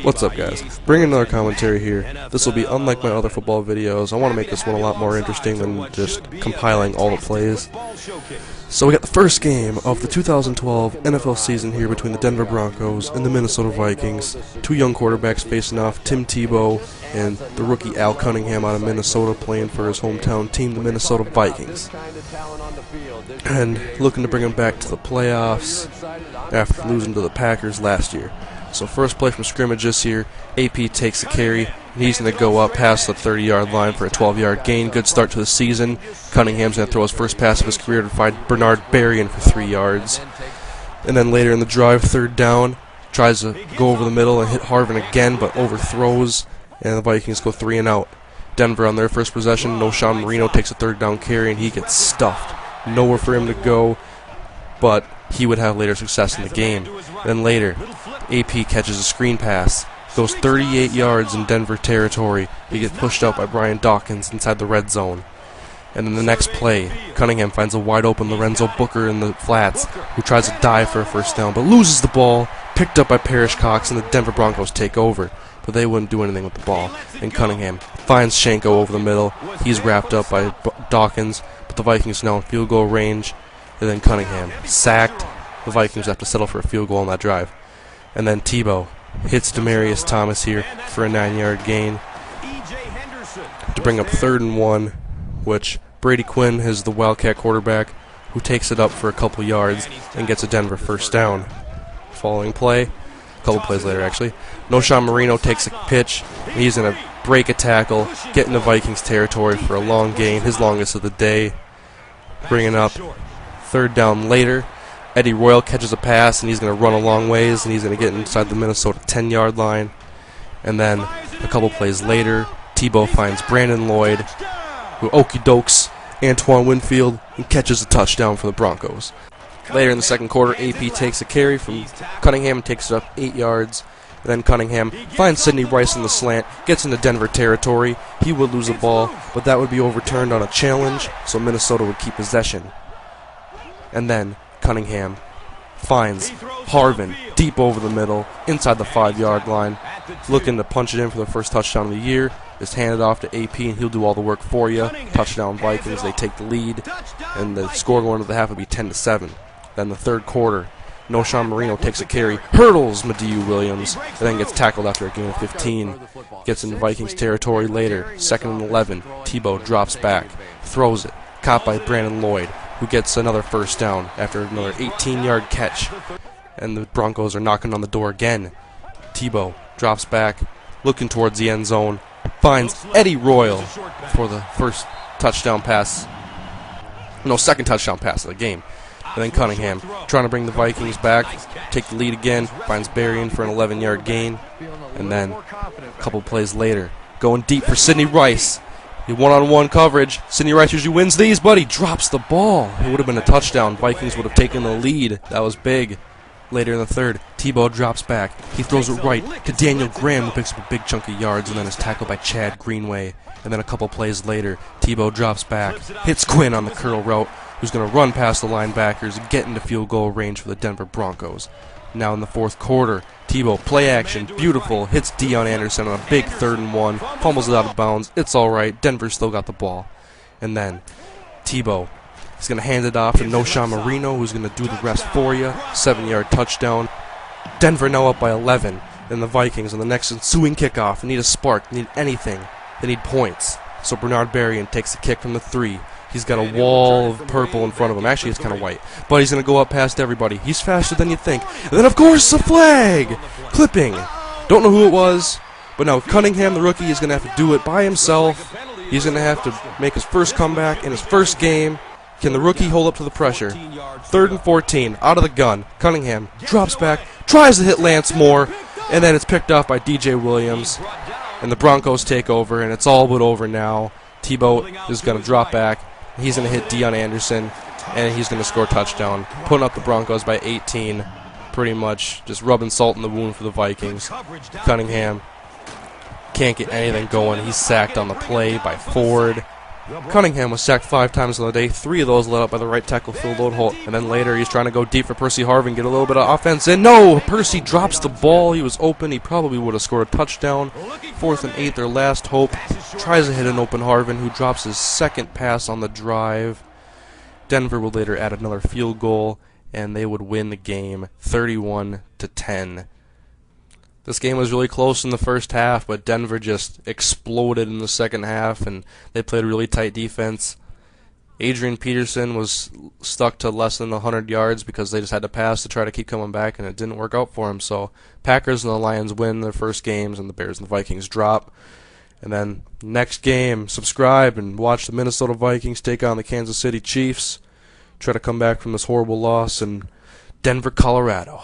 What's up, guys? Bringing another commentary here. This will be unlike my other football videos. I want to make this one a lot more interesting than just compiling all the plays. So we got the first game of the 2012 NFL season here between the Denver Broncos and the Minnesota Vikings. Two young quarterbacks facing off, Tim Tebow and the rookie Al Cunningham out of Minnesota playing for his hometown team, the Minnesota Vikings. And looking to bring him back to the playoffs after losing to the Packers last year. So first play from scrimmage this year, AP takes the carry, and he's going to go up past the 30-yard line for a 12-yard gain. Good start to the season. Cunningham's going to throw his first pass of his career to find Bernard Berrien for 3 yards. And then later in the drive, third down, tries to go over the middle and hit Harvin again, but overthrows, and the Vikings go 3 and out. Denver on their first possession, Sean Marino takes a third down carry, and he gets stuffed. Nowhere for him to go, but he would have later success in the game. Then later, AP catches a screen pass, goes 38 yards in Denver territory. He gets pushed out by Brian Dawkins inside the red zone. And then the next play, Cunningham finds a wide open Lorenzo Booker in the flats, who tries to dive for a first down, but loses the ball, picked up by Parrish Cox, and the Denver Broncos take over. But they wouldn't do anything with the ball. And Cunningham finds Shanko over the middle. He's wrapped up by Dawkins, but the Vikings now in field goal range. And then Cunningham sacked. The Vikings have to settle for a field goal on that drive. And then Tebow hits Demaryius Thomas here for a 9-yard gain to bring up 3rd and 1, which Brady Quinn is the Wildcat quarterback who takes it up for a couple yards and gets a Denver first down. Following play, a couple plays later actually, Sean Marino takes a pitch, and he's going to break a tackle, get into Vikings territory for a long gain, his longest of the day, bringing up 3rd down later. Eddie Royal catches a pass, and he's going to run a long ways, and he's going to get inside the Minnesota 10-yard line. And then a couple plays later, Tebow finds Brandon Lloyd, who okey-dokes Antoine Winfield, and catches a touchdown for the Broncos. Later in the second quarter, AP takes a carry from Cunningham and takes it up 8 yards. And then Cunningham finds Sidney Rice in the slant, gets into Denver territory. He would lose the ball, but that would be overturned on a challenge, so Minnesota would keep possession. And then Cunningham finds Harvin deep over the middle, inside the 5-yard line, looking to punch it in for the first touchdown of the year. Just hand it off to AP, and he'll do all the work for you. Touchdown Vikings, they take the lead, and the score going into the half would be 10-7. Then the third quarter, Sean Marino takes a carry, hurdles Madieu Williams, and then gets tackled after a gain of 15. Gets into Vikings territory later, 2nd and 11. Tebow drops back, throws it, caught by Brandon Lloyd, who gets another first down after another 18-yard catch. And the Broncos are knocking on the door again. Tebow drops back, looking towards the end zone, finds Eddie Royal for the first touchdown pass. Second touchdown pass of the game. And then Cunningham, trying to bring the Vikings back, take the lead again, finds Berrien for an 11-yard gain. And then a couple plays later, going deep for Sidney Rice. One-on-one coverage. Sidney Rice usually wins these, but he drops the ball. It would have been a touchdown. Vikings would have taken the lead. That was big. Later in the third, Tebow drops back. He throws it right to Daniel Graham, who picks up a big chunk of yards, and then is tackled by Chad Greenway. And then a couple plays later, Tebow drops back, hits Quinn on the curl route, who's going to run past the linebackers and get into field goal range for the Denver Broncos. Now in the fourth quarter, Tebow, play action, beautiful, hits Deion Anderson on a big 3rd and 1, fumbles it out of bounds. It's alright, Denver still got the ball. And then Tebow is going to hand it off to Sean Marino, who's going to do the rest for you. 7-yard touchdown. Denver now up by 11. Then the Vikings on the next ensuing kickoff need a spark, need anything. They need points. So Bernard Berrien takes the kick from the 3. He's got a wall of purple in front of him. Actually, it's kind of white. But he's going to go up past everybody. He's faster than you think. And then, of course, a flag! Clipping. Don't know who it was. But now Cunningham, the rookie, is going to have to do it by himself. He's going to have to make his first comeback in his first game. Can the rookie hold up to the pressure? 3rd and 14, out of the gun. Cunningham drops back, tries to hit Lance Moore, and then it's picked off by DJ Williams. And the Broncos take over, and it's all but over now. Tebow is going to drop back. He's going to hit Deion Anderson, and he's going to score a touchdown, putting up the Broncos by 18. Pretty much just rubbing salt in the wound for the Vikings. Cunningham can't get anything going. He's sacked on the play by Ford. Cunningham was sacked 5 times on the day, 3 of those led up by the right tackle Phil Lodeholt, and then later he's trying to go deep for Percy Harvin, get a little bit of offense in. No! Percy drops the ball, he was open, he probably would have scored a touchdown. 4th and 8, their last hope. Tries to hit an open Harvin, who drops his second pass on the drive. Denver would later add another field goal, and they would win the game 31-10. This game was really close in the first half, but Denver just exploded in the second half, and they played a really tight defense. Adrian Peterson was stuck to less than 100 yards because they just had to pass to try to keep coming back, and it didn't work out for him. So Packers and the Lions win their first games, and the Bears and the Vikings drop. And then next game, subscribe and watch the Minnesota Vikings take on the Kansas City Chiefs, try to come back from this horrible loss in Denver, Colorado.